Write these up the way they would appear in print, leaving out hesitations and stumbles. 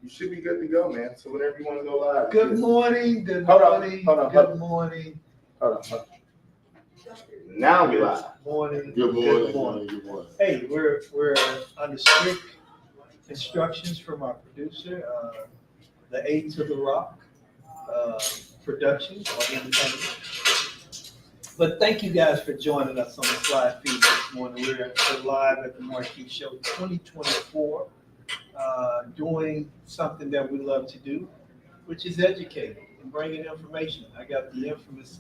You should be good to go, man. So whenever you want to go live. Good morning, good Hold on, morning, hold on, good hold on. morning, Hold on. Now we live. morning, Good morning. good morning. Good morning. Hey, we're under strict instructions from our producer, the A to the Rock Productions or Entertainment. But thank you guys for joining us on the live feed this morning. We're live at the Marquee Show 2024, doing something that we love to do, which is educating and bringing information. I got the infamous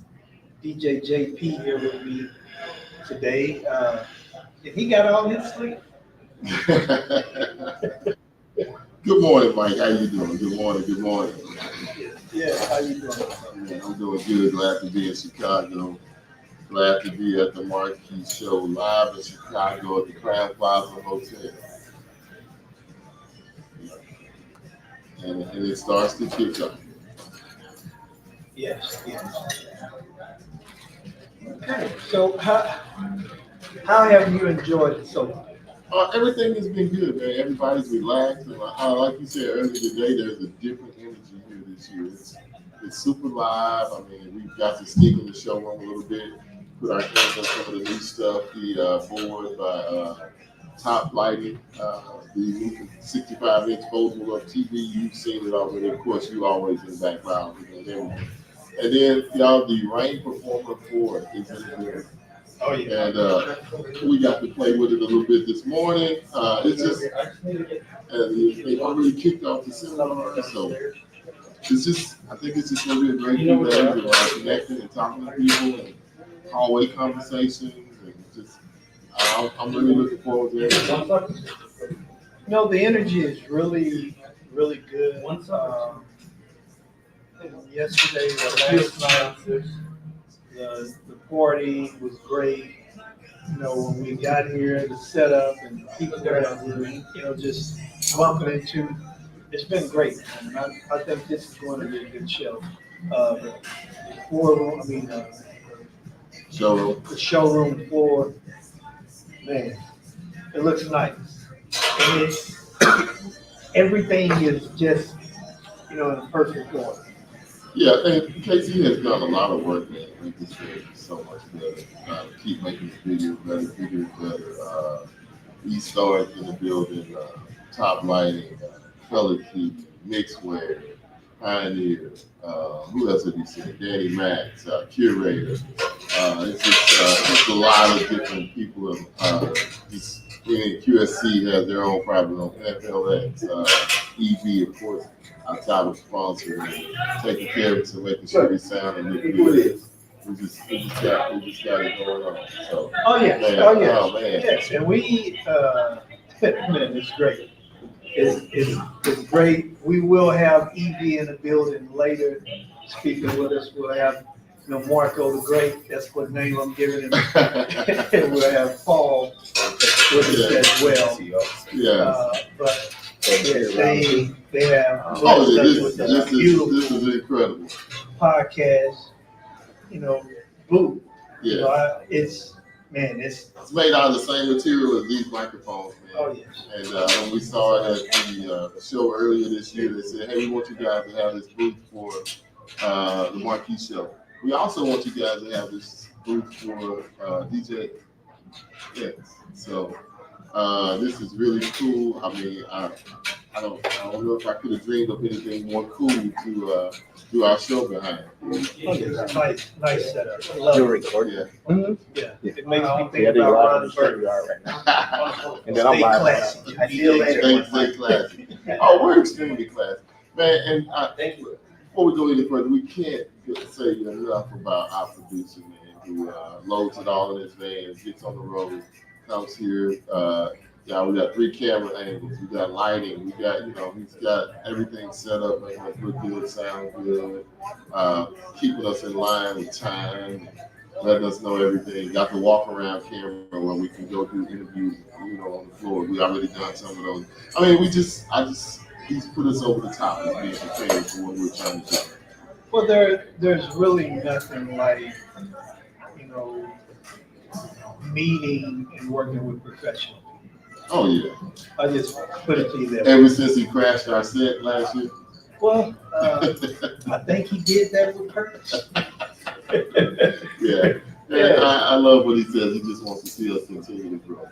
DJ JP here with me today. And he got all his sleep. Good morning, Mike. How you doing? Good morning. Good morning. Yeah, how you doing? Yeah, I'm doing good. Glad to be in Chicago. Glad to be at the Marquee Show live in Chicago at the Crown Plaza Hotel. And it starts to kick off. Yes, yes. Okay, so how have you enjoyed it so far? Everything has been good, man. Everybody's relaxed. And like you said earlier today, there's a different energy here this year. It's super live. I mean, we've got to sneak in the showroom a little bit, put our hands on some of the new stuff. The board by Top Lighting, the new 65-inch foldable up TV. You've seen it already. Of course, you always in the background. And then, y'all, the Rain Performer 4 is in the Oh, yeah. And we got to play with it a little bit this morning. It's just, they already kicked off the seminar, so it's just, I think it's just going to be a great few days of connecting and talking to people and hallway conversations and just, I'm really looking forward to it. The energy is really, really good. Yesterday or last night, the party was great. When we got here, the setup and the people that were, just bumping into, it's been great. And I think this is going to be a good show. The Showroom. The showroom floor, man, it looks nice. And everything is just, in a perfect order. Yeah, and Casey has done a lot of work, man. Make this video so much better. Keep making this videos better. He started in the building, Top Lighting, Color Key, Mixware, Pioneer. Who else have you seen? Danny Max, Curator. It's a lot of different people. Just QSC has their own private FLX. EV, of course, our top sponsor, and taking care of it and making sure we sound and look good. We just got it going on. So, yes. man, Oh, man. Yes, and we, man, it's great. It's great. We will have EV in the building later speaking with us. We'll have, Marco the Great. That's what name I'm giving him. And we'll have Paul with us as well. Yeah. But they have This is incredible. Podcast, booth. Yeah. It's It's made out of the same material as these microphones, man. Oh, yes. And when we saw it at the show earlier this year, they said, hey, we want you guys to have this booth for the Marquee Show. We also want you guys to have this booth for DJ. Yes. So this is really cool. I mean, I don't know if I could have dreamed of anything more cool to do our show behind. Nice setup. You're recording. Yeah. Mm-hmm. Yeah. It makes me think about Ron Burgundy. right now. And then Stay I'm live. classy. I feel Stay classy. Oh, we're extremely classy. Man, and thank you. Before we go any further, we can't say enough about our producer, man, who loads it all in his van, gets on the road, comes here. We got 3 camera angles, we got lighting, we got, he's got everything set up, making us look good, sound good, keeping us in line with time, letting us know everything. Got the walk around camera where we can go do interviews, on the floor. We already done some of those. I mean, he's put us over the top as being prepared for what we're trying to do. Well, there's really nothing like, meeting and working with professionals. Oh yeah. I just put it to you there. Ever since he crashed our set last year. Well, I think he did that with purpose. Yeah. And I love what he says. He just wants to see us continue to grow.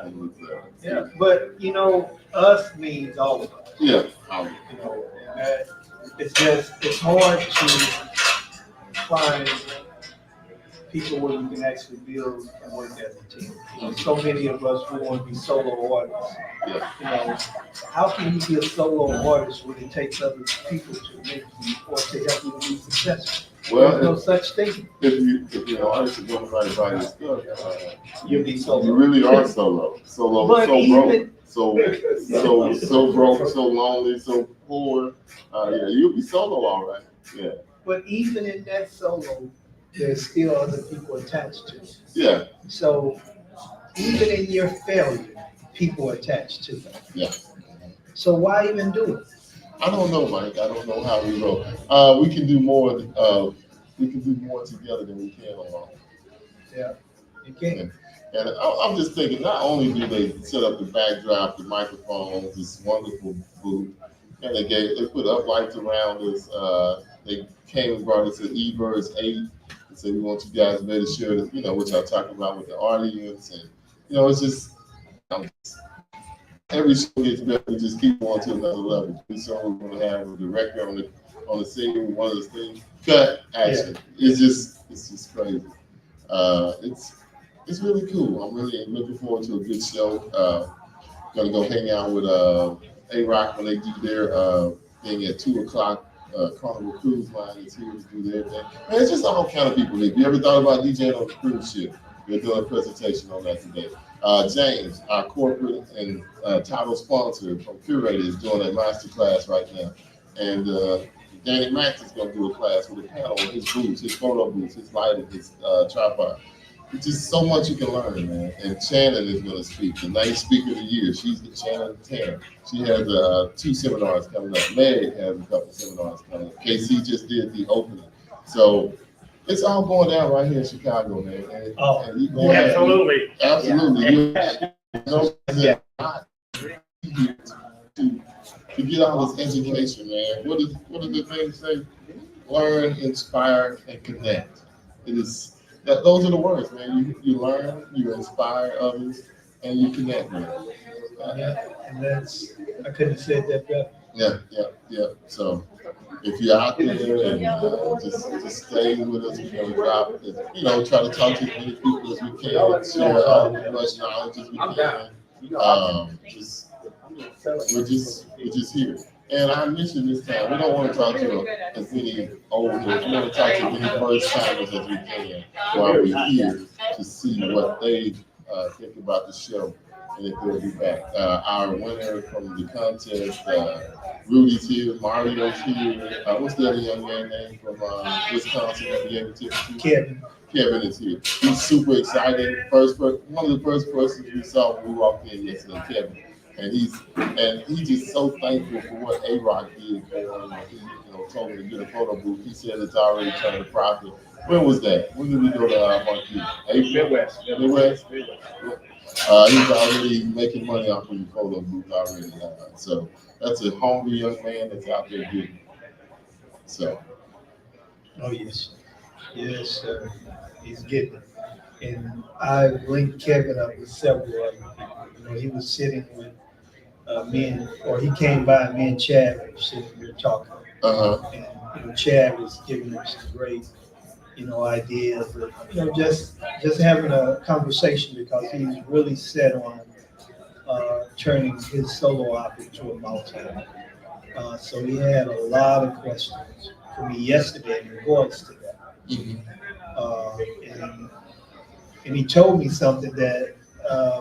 And with, Yeah, but you know, us means all of us. yeah. You know, and that, it's hard to find people where you can actually build and work as a team. You know, so many of us we want to be solo artists. Yeah. You know, how can you be a solo artist when it takes other people to make you or to help you to be successful? Well, There's no such thing. if you're an artist and don't write about your stuff, You'll be solo. you really are solo. Solo, But so even- broke, so broke, so lonely, so poor. Yeah, you'll be solo, all right. Yeah. But even in that solo, there's still other people attached to it. Yeah. So even in your failure, people attached to it. Yeah. So why even do it? I don't know, Mike. I don't know how we roll. We can do more. We can do more together than we can alone. Yeah, you can't. And I'm just thinking, not only do they set up the backdrop, the microphones, this wonderful booth, and they put up lights around us. They came and brought us an eBirds 8 and said, we want you guys to be able to share, you know, what y'all talking about with the audience. And, you know, it's just, every show gets better. We just keep going to another level. Every show we're going to have a director on the scene, one of those things, cut, action. Yeah. It's just crazy. It's really cool. I'm really looking forward to a good show. Gonna go hang out with A-Rock when they do their thing at 2:00. Carnival Cruise Line is here to do their thing. Man, it's just all kind of people. If you ever thought about DJing on a cruise ship, they're doing a presentation on that today. James, our corporate and title sponsor from Curator, is doing a master class right now. And Danny Max is going to do a class with a panel on his booths, his photo booths, his lighting, his tripod. It's just so much you can learn, man. And Shannon is going to speak, the ninth speaker of the year. She's the Shannon 10. She has 2 seminars coming up. Meg has a couple seminars coming up. KC just did the opening. So it's all going down right here in Chicago, man. And you go absolutely. Absolutely. Yeah. To get all this education, man. What do the things say? Learn, inspire, and connect. It is those are the words, man. You learn, you inspire others, and you connect, man. And that's, I couldn't have said that better. Yeah. So if you're out there and just stay with us, we're gonna drop, try to talk to as many people as we can, share as much knowledge as we can. We're just here. And I mentioned this time, we don't want to talk to as many old heads. We want to talk to as many first timers as we can while we're here to see what they think about the show and if they'll be back. Our winner from the contest, Rudy's here, Mario's here. What's the other young man name from Wisconsin that we able to? Kevin is here. He's super excited. One of the first persons we saw when we walked in yesterday, Kevin. And he's just so thankful for what A-Rock did for him. He told me to get a photo booth. He said it's already turned a profit. When was that? When did we go to Marquee? Midwest. He's already making money off of your photo booth already. So that's a hungry young man that's out there getting. So. Oh yes, sir. He's getting it. And I linked Kevin up with several other people. He was sitting with he came by, me and Chad were sitting here talking. And Chad was giving him some great, ideas of, just having a conversation because he's really set on turning his solo op into a multi. So he had a lot of questions for me yesterday in regards to that. Mm-hmm. And he told me something that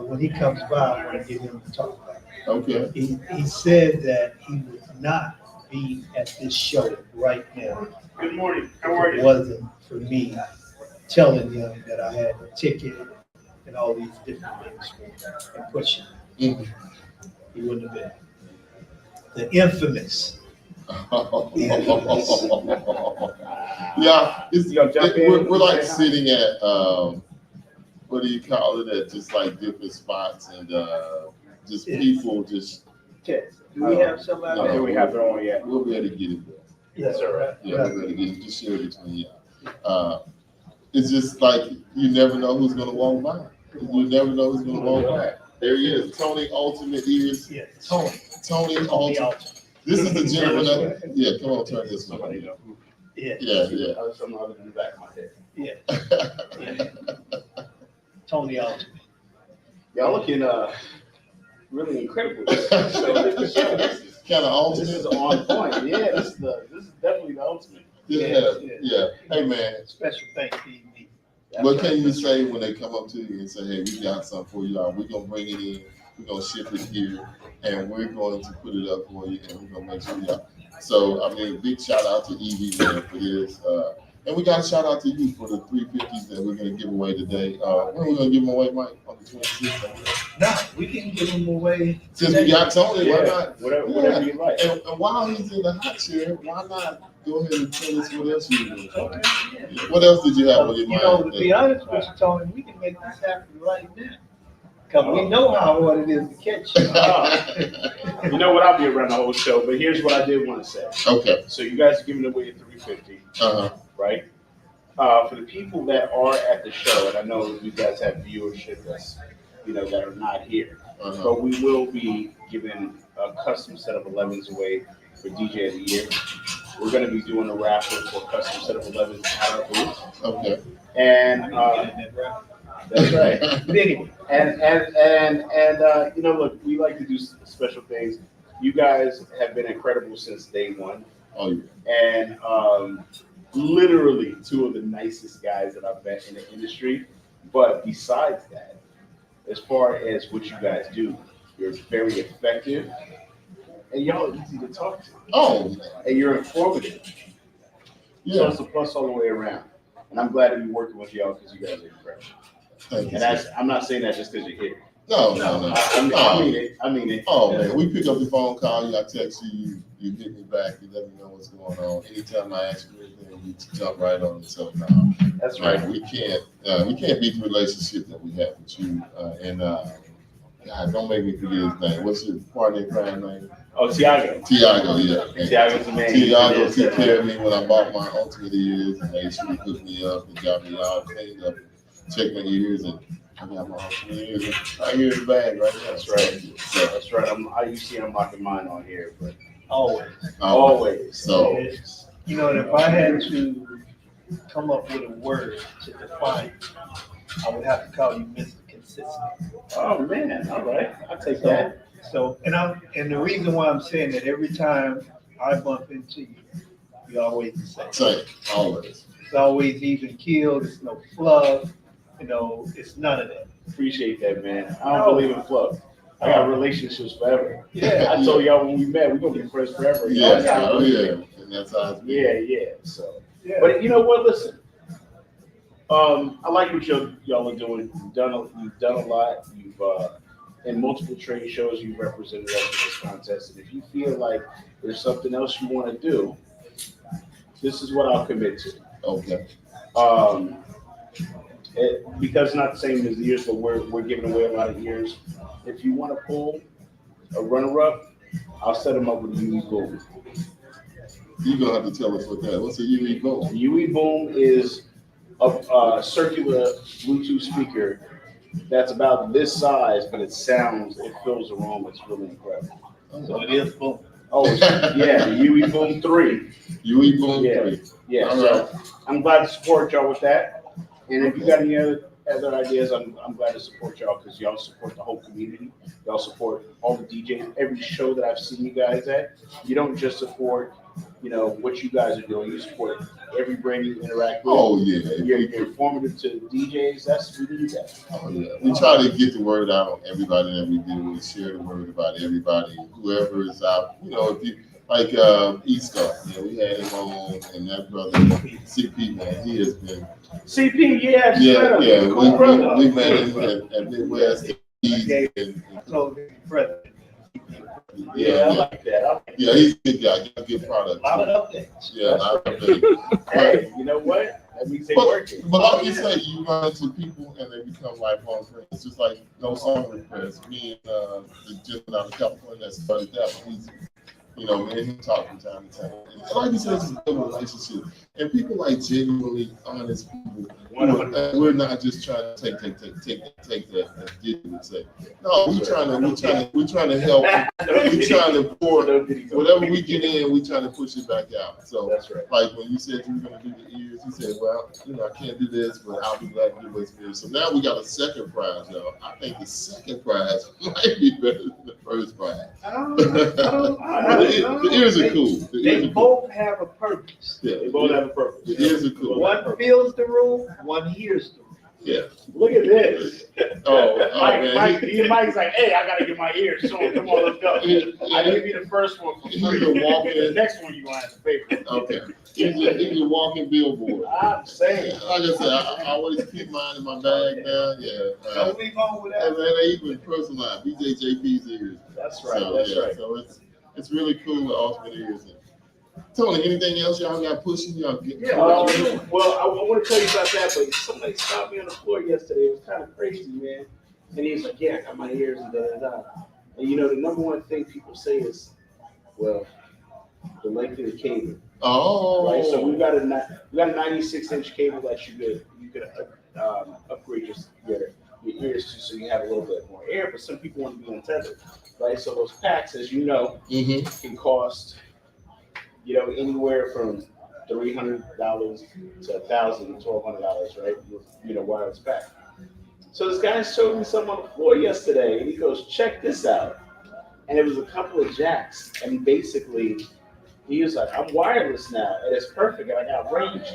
when he comes by, I want to get him to talk about. Okay. He said that he would not be at this show right now. Good morning. How are you? It wasn't for me telling him that I had a ticket and all these different things and pushing. Mm-hmm. He wouldn't have been. The infamous. We're like sitting at what do you call it? At just like different spots, and just people just. Okay, do we have somebody? No. Do we have it on yet? We'll be able to get it there. Yes, sir. Yeah, we'll be able to get it. Just share it between y'all. It's just like you never know who's gonna walk by. You never know who's gonna walk by. There he is, Tony Ultimate Ears. Yeah, Tony. Tony Ultimate. This is the gentleman that. Yeah, come on, turn this one. Somebody know. Yeah, Yeah. I was something other than the back of my head. yeah. Tony Ultimate. Y'all looking really incredible. So this is Kind of this is ultimate. on point. Yeah, this is definitely the ultimate. Yeah. Hey man, Special thanks to you. what can you say when they come up to you and say, "Hey, we got something for y'all. We're gonna bring it in. We're gonna ship it here, and we're going to put it up for you, and we're gonna make sure y'all." So I mean, big shout out to Evie man for this, and we got a shout out to you for the 350s that we're gonna give away today. When are we gonna give them away, Mike? On the 26th. No, we can give them away. Since we got Tony, why not? Whatever you like. And while he's in the hot chair, why not go ahead and tell us what else you doing? Okay, yeah. What else did you have on your You know, mind? to be honest with you, Tony, we can make this happen right now. Because we know how hard it is to catch you. You know what? I'll be around the whole show, but here's what I did want to say. Okay. So you guys are giving away a 350, right? For the people that are at the show, and I know you guys have viewership that's, that are not here, but we will be giving a custom set of 11s away for DJ of the Year. We're going to be doing a raffle for a custom set of 11s at our booth. Okay. And that's right. But anyway, And look, we like to do special things. You guys have been incredible since day one. Oh yeah. And literally two of the nicest guys that I've met in the industry. But besides that, as far as what you guys do, you're very effective, and y'all are easy to talk to. Oh. And you're informative. So Yeah. it's a plus all the way around. And I'm glad to be working with y'all because you guys are incredible. Thank you. And I'm not saying that just because you're here. No. I mean it. Oh man, we pick up the phone, call you, I text you, you hit me back, you let me know what's going on. Anytime I ask you anything, you jump right on it. So no, That's right. we can't beat the relationship that we have with you. God, don't make me forget his name. What's your partner in crime name? Oh, Tiago. Tiago, yeah. And Tiago's the man. Tiago took care of me when I bought my Ultimate Ears and made sure he hooked me up and got me all cleaned up, checked my ears, and I got my Ultimate Ears right here in the bag right now. That's right. So, That's right. You see I'm locking mine on here, but always. always. So, And if I had to come up with a word to define it, I would have to call you Mr. Consistent. Oh man, all right. I'll take that. So, and the reason why I'm saying that every time I bump into you, you always the same. same, always. It's always even keeled. It's no fluff. It's none of that. Appreciate that, man. I don't believe in fluff. I got relationships forever. Yeah. I told y'all when we met, we're gonna be friends forever. Yeah, and that's how it's been. Yeah. So, Yeah. but you know what? Listen, I like what y'all are doing. You've done a lot. You've in multiple trade shows you've represented us in this contest. And if you feel like there's something else you want to do, this is what I'll commit to. Okay. Because it's not the same as the years, but we're giving away a lot of years. If you want to pull a runner-up, I'll set them up with UE Boom. You're gonna have to tell us what that. What's a UE Boom? UE Boom is a circular Bluetooth speaker that's about this size, but it fills the room. It's really incredible. So it is boom. Oh, yeah, the UE Boom 3. UE Boom Yeah. 3. Yeah, All so right. I'm glad to support y'all with that. And if you got any other ideas, I'm glad to support y'all because y'all support the whole community. Y'all support all the DJs. Every show that I've seen you guys at, you don't just support, what you guys are doing. You support every brand you interact with. Oh yeah. You're informative to DJs. We need that. Oh yeah. We try to get the word out on everybody that we do. We share the word about everybody, whoever is out. If you like Easter, we had him on, and that brother CP man, he has been. CP, yeah. We met him at Midwest. I told him, brother. I like that. Yeah, he's a good guy. He's a good product. A lot of updates. Yeah, a lot of updates. Hey, you know what? That means they But working. like you say, you run into people and they become lifelong friends. It's just like no song request. Me and the gentleman out of California that started that one, he's, me and him talk from time to time. And like you said, it's a good relationship. And people like genuinely honest people. We're not just trying to take that and get and say. No, we're trying to help. We're trying to pour whatever we get in, we trying to push it back out. So That's right. like when you said you were gonna do the ears, you said, well, I can't do this, but I'll be glad to do what's ears. So now we got a second prize, y'all. I think the second prize might be better than the first prize. The ears are cool. They both have a purpose. Yeah, They both have a purpose. the ears are cool. One feels the room, one hears the room. Yeah. Look at this. Man. Mike's like, hey, I gotta get my ears shown. Come on, let's go. I give you the first one for free. The next one you're gonna have to pay for. Okay. He's a walking billboard. I'm saying. Like I said, I always keep mine in my bag now. Yeah. Don't leave home with And that. then they even personalize BJJP's ears. That's right. So, That's right. So it's really cool with Ultimate Ears. Tony, anything else y'all got pushing? Y'all get Well, I want to tell you about that, but somebody stopped me on the floor yesterday. It was kind of crazy, man. And he was like, yeah, I got my ears and da. And the number one thing people say is, well, the length of the cable. Oh. Right, so we got a 96-inch cable that you could upgrade your ears to, so you have a little bit more air. But some people want to be untethered, right? So those packs, as you know, can cost anywhere from $300 to $1,000, $1,200, right? With wireless pack. So this guy showed me something on the floor yesterday, and he goes, "Check this out." And it was a couple of jacks, and basically he was like, "I'm wireless now, and it's perfect, and I got range."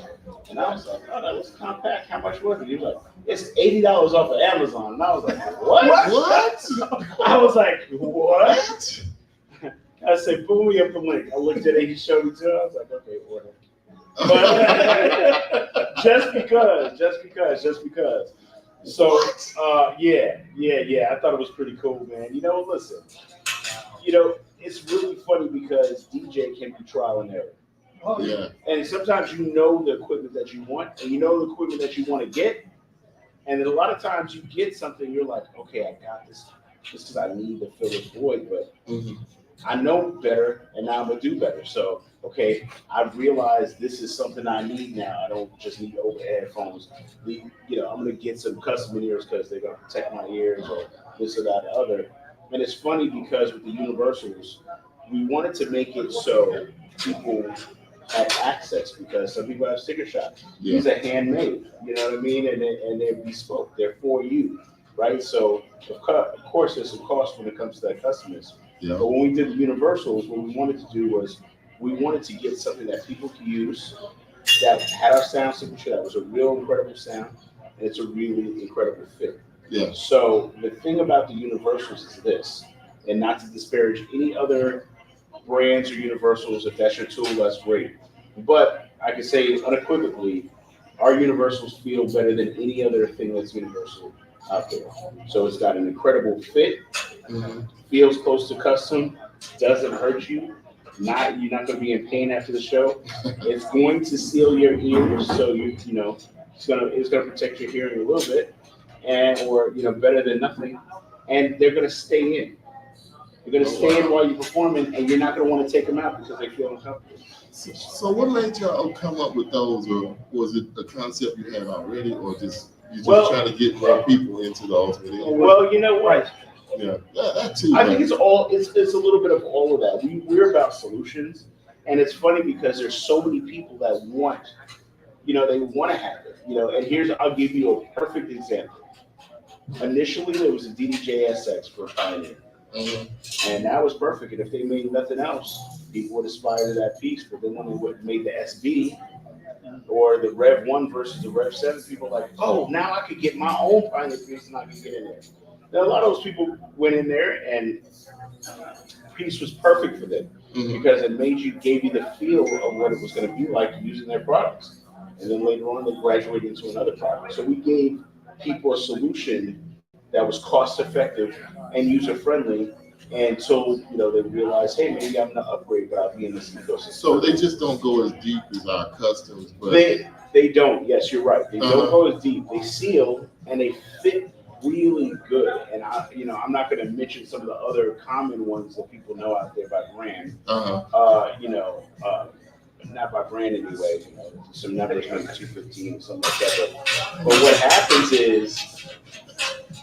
And I was like, "Oh, that was compact. How much was it?" He was like, "It's $80 off of Amazon." And I was like, "What?" I was like, "What?" I said, "Pull me up the link." I looked at it. He showed me to it. I was like, "Okay, order." But just because. So, yeah. I thought it was pretty cool, man. Listen. It's really funny because DJ can be trial and error. Oh, yeah. And sometimes the equipment that you want, and the equipment that you want to get. And then a lot of times you get something, you're like, okay, I got this just because I need to fill this void, but I know better, and now I'm going to do better. So, okay, I've realized this is something I need now. I don't just need overhead headphones. I'm going to get some custom ears because they're going to protect my ears or this or that or other. And it's funny because with the universals, we wanted to make it so people had access because some people have sticker shots. Yeah. These are handmade, you know what I mean? And they're bespoke. They're for you, right? So, of course, there's some cost when it comes to that customers. Yeah. But when we did the universals, what we wanted to do was we wanted to get something that people could use that had our sound signature, that was a real incredible sound, and it's a really incredible fit. Yeah. So the thing about the universals is this, and not to disparage any other brands or universals, if that's your tool, that's great. But I can say unequivocally, our universals feel better than any other thing that's universal out there. So it's got an incredible fit, feels close to custom, doesn't hurt you. You're not going to be in pain after the show. It's going to seal your ears, so it's going to protect your hearing a little bit, or better than nothing. And they're going to stay in. You're going to stay in while you're performing, and you're not going to want to take them out because they feel uncomfortable. So what made y'all come up with those, or was it a concept you had already, or just trying to get more people into the Ultimate Ear? Well, you know what? Yeah, that too. I think it's a little bit of all of that. We're about solutions, and it's funny because there's so many people that want, they want to have it, and I'll give you a perfect example. Initially, there was a DDJ SX for Pioneer, and that was perfect. And if they made nothing else, people would aspire to that piece. But then when they made the SB or the Rev 1 versus the Rev 7, people were like, oh, now I could get my own Pioneer piece and I can get in there. Now, a lot of those people went in there, and the piece was perfect for them because it gave you the feel of what it was going to be like using their products. And then later on, they graduated into another product. So we gave people a solution that was cost effective and user friendly until they realize, hey, maybe I'm gonna upgrade, but I'll be in this ecosystem. So they just don't go as deep as our customs, but They don't. Yes, you're right. They Uh-huh. don't go as deep. They seal and they fit really good. And I'm not going to mention some of the other common ones that people know out there by brand. Not by brand anyway. Some numbers like 215 or something like that. But what happens is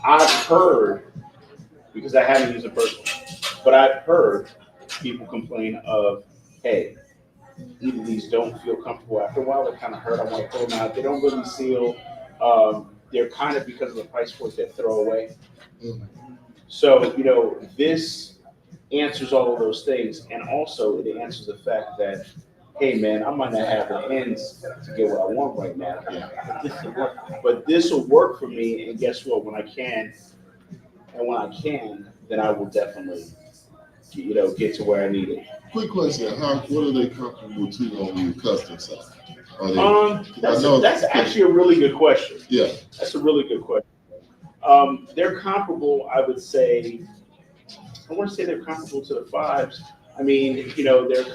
I've heard, because I haven't used it personally, but I've heard people complain of, hey, either these don't feel comfortable after a while, they kind of hurt. I want to pull them out. They don't really seal. They're kind of, because of the price point, they're throwaway. Mhm. So, this answers all of those things. And also, it answers the fact that, hey, man, I might not have the ends to get what I want right now. Yeah. But this will work for me. And guess what? When I can, then I will definitely, get to where I need it. Quick question: what are they comfortable to on the custom side? Are they, That's actually a really good question. Yeah. That's a really good question. They're comparable, I would say. I want to say they're comparable to the fives. I mean, they're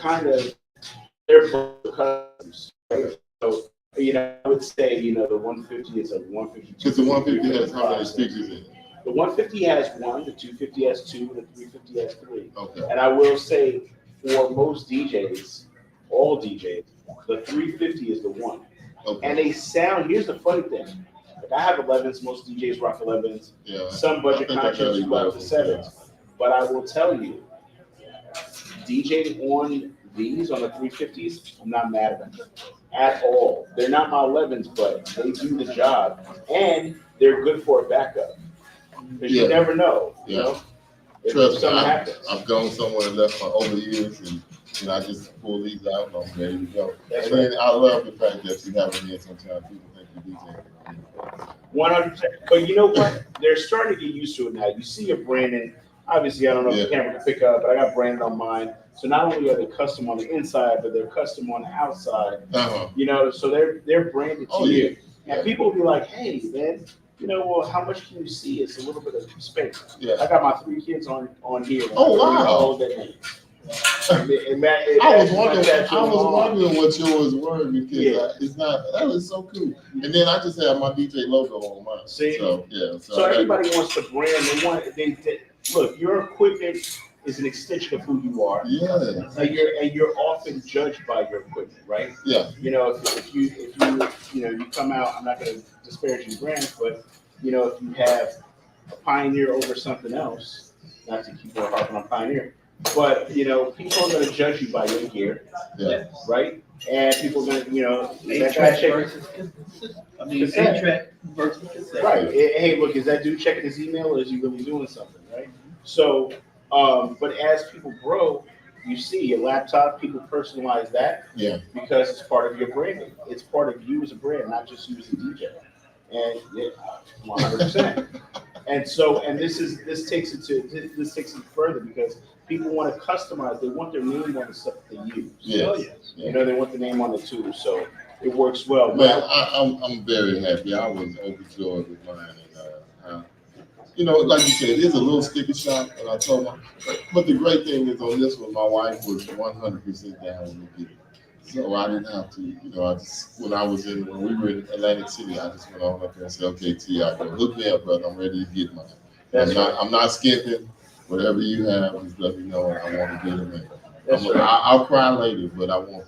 both customs. Right? So, I would say, the 150 is a 150. Because the 150 has how many speakers in it? The 150 has one, the 250 has two, and the 350 has three. Okay. And I will say, for most DJs, all DJs, the 350 is the one. Okay. And they sound, here's the funny thing. Like I have 11s, most DJs rock 11s. Yeah. Some budget conscious rock the 7s. But I will tell you, DJing on these, on the 350s, I'm not mad at them at all. They're not my 11s, but they do the job. And they're good for a backup. Because you never know, if Trust me, something happens. I've gone somewhere and left my over years, and I just pull these out and I'm ready to go. That's And then I love the fact that you have them here. Sometimes people think you're DJing. 100%. But you know what? They're starting to get used to it now. You see a Brandon. Obviously, I don't know if the camera can pick up, but I got Brandon on mine. So not only are they custom on the inside, but they're custom on the outside. Uh-huh. So they're branded to you. Yeah. And people will be like, hey, man, well, how much can you see? It's a little bit of space. Yeah. I got my 3 kids on here. Oh, wow. All their names. I was wondering what yours were because it's not. That is so cool. And then I just have my DJ logo on mine. See? So yeah. So everybody wants to brand. They look. Your equipment is an extension of who you are. Yeah. And you're often judged by your equipment, right? Yeah. If you come out, I'm not going to disparage your brands, but if you have a Pioneer over something else, not to keep on harping on Pioneer, but people are going to judge you by your gear, right? And people are going to, A-track versus A-track versus cassette. right? Hey, look, is that dude checking his email, or is he really doing something, right? So, but as people grow, you see your laptop, people personalize that because it's part of your branding. It's part of you as a brand, not just you as a DJ. And 100%. And this takes it further because people want to customize. They want their name on the stuff that they use. Yes. They want the name on the tool, so it works well. Man, I'm very happy. I was overjoyed with mine, and like you said, it is a little sticker shock, and I told my. But the great thing is on this one, my wife was 100% down with me. So I didn't have to, when we were in Atlantic City, I just went on up there and said, okay, T.I., hook me up, brother. I'm ready to get mine. I'm not skimping. Whatever you have, just let me know. I want to get them in. I'll cry later, but I want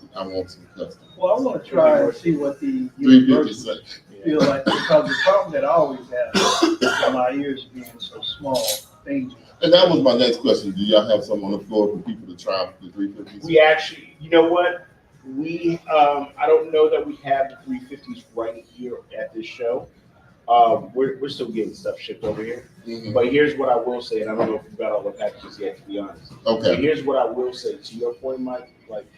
some custom. Well, I want to try and see what the 350 feel like, because the problem that I always have with my ears being so small, dangerous. And that was my next question. Do y'all have some on the floor for people to try the 350s? We actually, you know what? I don't know that we have the 350s right here at this show. We're still getting stuff shipped over here. Mm-hmm. But here's what I will say, and I don't know if we've got all the packages yet, to be honest. Okay. But here's what I will say. To your point, Mike, like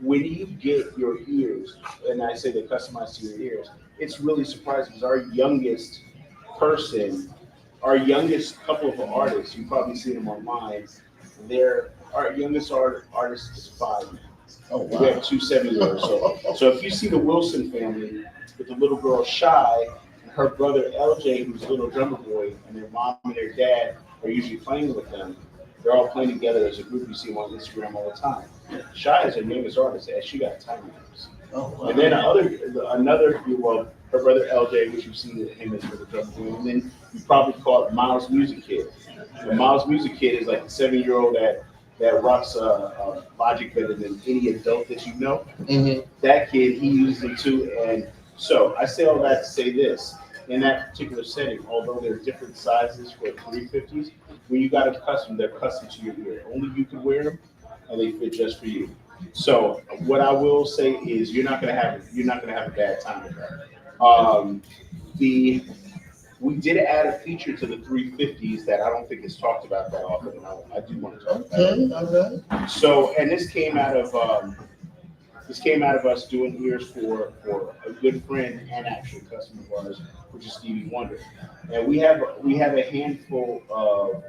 when you get your ears, and I say they customize to your ears, it's really surprising because our youngest couple of artists, you probably see them online, our youngest artist is 5 now. Oh, wow. We have 2 7-year-olds. So if you see the Wilson family with the little girl Shy and her brother LJ, who's a little drummer boy, and their mom and their dad are usually playing with them, they're all playing together as a group. You see them on Instagram all the time. Shy is her newest artist, and she got tiny names. Oh, wow. And then well, her brother LJ, which you've seen him as for the drum team, and then you probably call it Miles Music Kid. And Miles Music Kid is like a 7-year-old that rocks Logic better than any adult that you know. Mm-hmm. That kid, he uses them too. And so I say all that to say this. In that particular setting, although there are different sizes for 350s, when you got a custom, they're custom to your ear. Only you can wear them, and they fit just for you. So what I will say is you're not gonna have a bad time with that. We did add a feature to the 350s that I don't think is talked about that often, and I do want to talk about it. Okay, okay. So, and this came out of us doing ears for a good friend and actually customer of ours, which is Stevie Wonder. And we have a handful of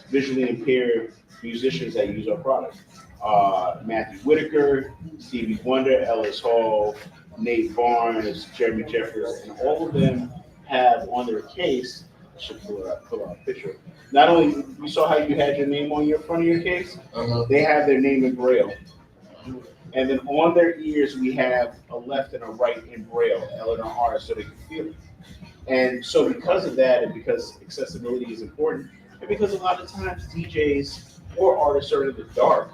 visually impaired musicians that use our product. Matthew Whitaker, Stevie Wonder, Ellis Hall, Nate Barnes, Jeremy Jeffers, and all of them have on their case. I should pull out a picture. Not only you saw how you had your name on your front of your case, they have their name in Braille. And then on their ears, we have a left and a right in Braille, L and an R, so they can feel it. And so because of that, and because accessibility is important, and because a lot of times DJs or artists are in the dark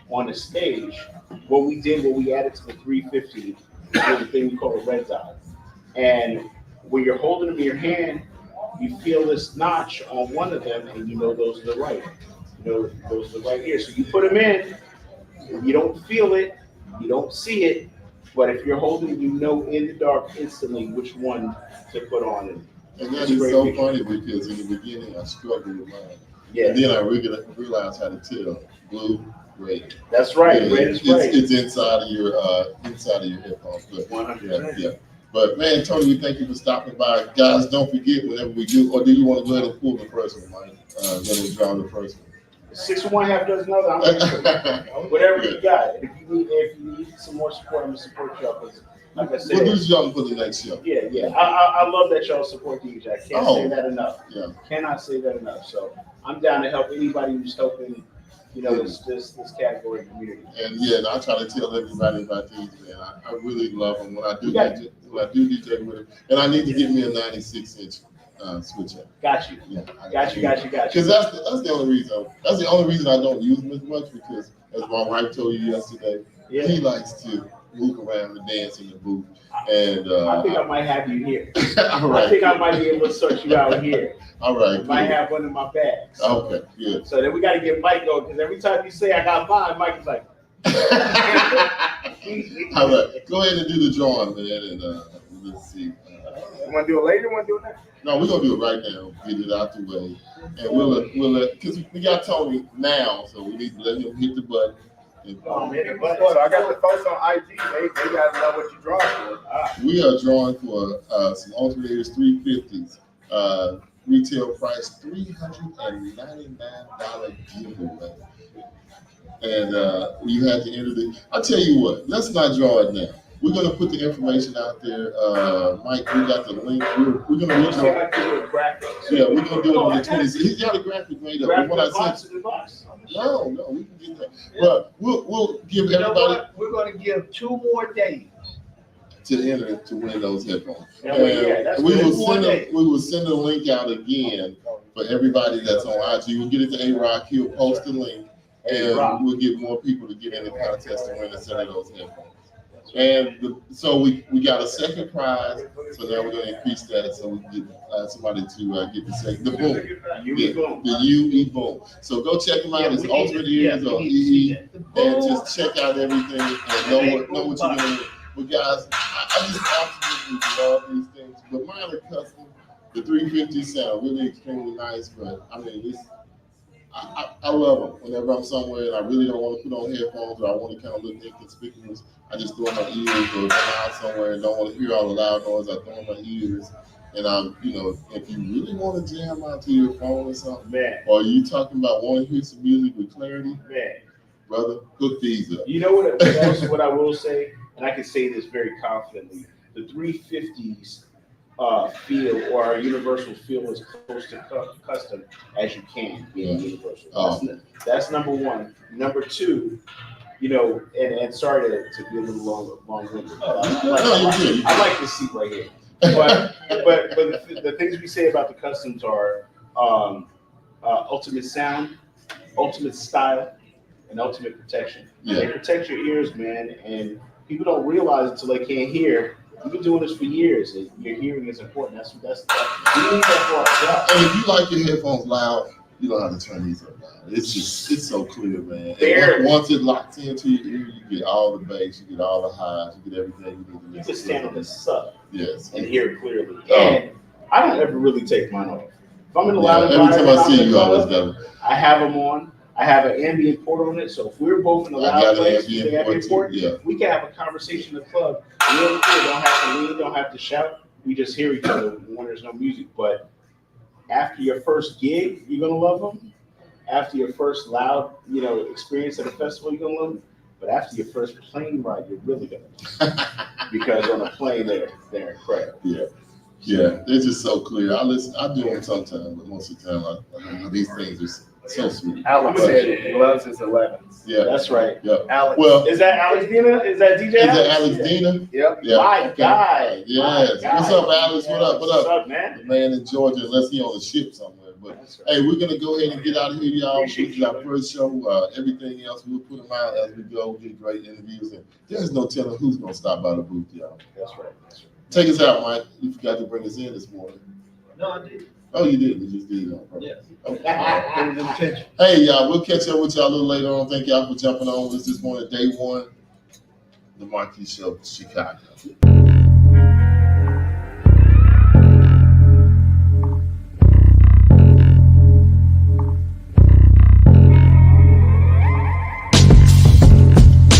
on the stage, what we added to the 350 was a thing we call a red dot. And when you're holding them in your hand, you feel this notch on one of them, and you know those are the right. You know those are the right ears. So you put them in, you don't feel it, you don't see it, but if you're holding, you know in the dark instantly which one to put on. And that is so funny because in the beginning I struggled with mine. Yeah. And then I realized how to tell blue, red. That's right. Yeah, red is right. It's inside of your headphones. But 100%. yeah. But man, Tony, we thank you for stopping by. Guys, don't forget whenever we do, or do you want to go ahead and pull the first one, Mike? Let me draw the first one. 6 of 1, half dozen other. I'm ready for you. Whatever you got. If you need some more support, I'm gonna support y'all. Because like I said, we'll do something for the next show. Yeah. I love that y'all support DJ. I can't say that enough. Yeah. Cannot say that enough. So I'm down to help anybody who's helping, this category community. And I try to tell everybody about these, man. I really love them when I do DJ with them. And I need to get me a 96-inch switcher. Got you. Yeah, Got you. Because that's the only reason. That's the only reason I don't use them as much, because as my wife told you yesterday, he likes to move around and dance in the booth. And I think I might have you here. All right. I think I might be able to sort you out here. All right. I might have one in my bag. So. Okay, good. So then we got to get Mike going, because every time you say I got mine, Mike is like. All right, go ahead and do the drawing, man, and let's see. You want to do it later? You want to do it now? No, we're gonna do it right now. Get it out the way, and we'll because we got Tony now, so we need to let him hit the button. I got the folks on IG. They gotta know what you're drawing for. We are drawing for some alternators 350s. Retail price $399 giveaway. And you have to enter the. I'll tell you what. Let's not draw it now. We're gonna put the information out there. Mike, we got the link. We're gonna redraw. Yeah, we're gonna do it on the 26th. He's got a graphic made up. What I said. No, we can get that. But we'll give everybody. We're gonna give 2 more days to enter to win those headphones. And we will send a link out again for everybody that's on IG. We'll get it to A-Rock. He'll post the link, and we'll get more people to get in the contest to win a set of those headphones. And so we got a second prize, so now we're going to increase that so we can get somebody to get the second. The boom. The UE boom. So go check them out. It's Ultimate Ears or EE. And just check out everything and know what you're doing. But guys, I just absolutely love these things. But mine are custom. The 350 sound really extremely nice, but I mean, I love them. Whenever I'm somewhere and I really don't want to put on headphones or I want to kind of look inconspicuous, I just throw in my ears, or if I'm out somewhere and don't want to hear all the loud noise, I throw in my ears. And I'm, if you really want to jam out to your phone or something, or you talking about wanting to hear some music with clarity, brother, hook these up. You know what else, what I will say, and I can say this very confidently, the 350s feel or our universal feel as close to custom as you can being universal. That's number one. Number two, and sorry to be a little long-winded. I like this seat right here. But the things we say about the customs are ultimate sound, ultimate style, and ultimate protection. They protect your ears, man, and people don't realize until they can't hear. We've been doing this for years, and your hearing is important. That's we need that for our job. And if you like your headphones loud, you don't have to turn these up loud. It's so clear, man. And once it locks into your ear, you get all the bass, you get all the highs, you get everything you need to. You can stand on the sub, and hear it clearly. And I don't ever really take mine off. If I'm in a loud environment, every time I see you, always got them. I have them on. I have an ambient port on it, so if we're both in a loud place, we can have a conversation in the club. Real clear, don't have to lean, don't have to shout. We just hear each other when there's no music. But after your first gig, you're gonna love them. After your first loud, experience at a festival, you're gonna love them. But after your first plane ride, you're really gonna love them. Because on a plane, they're incredible. Yeah, they're just so clear. I do them sometimes, but most of the time, I these things are so sweet. Alex said it loves his 11s. Yeah, that's right. Yeah. Alex. Well, is that Alex Dina? Is that DJ? Is that Alex Dina? Yep. Yeah. My guy. Yes. What's up, Alex? What up? What's up, man? The man in Georgia, unless he on the ship somewhere. But hey, we're gonna go ahead and get out of here, y'all. This is our first show. Everything else we'll put them out as we go. Get great interviews, and there's no telling who's gonna stop by the booth, y'all. That's right. Take us out, Mike. You forgot to bring us in this morning. No, I did. Oh, you did. You just did it on purpose. Yes. Okay. Hey, y'all. We'll catch up with y'all a little later on. Thank y'all for jumping on with us this morning, day one, the Marquee Show, Chicago.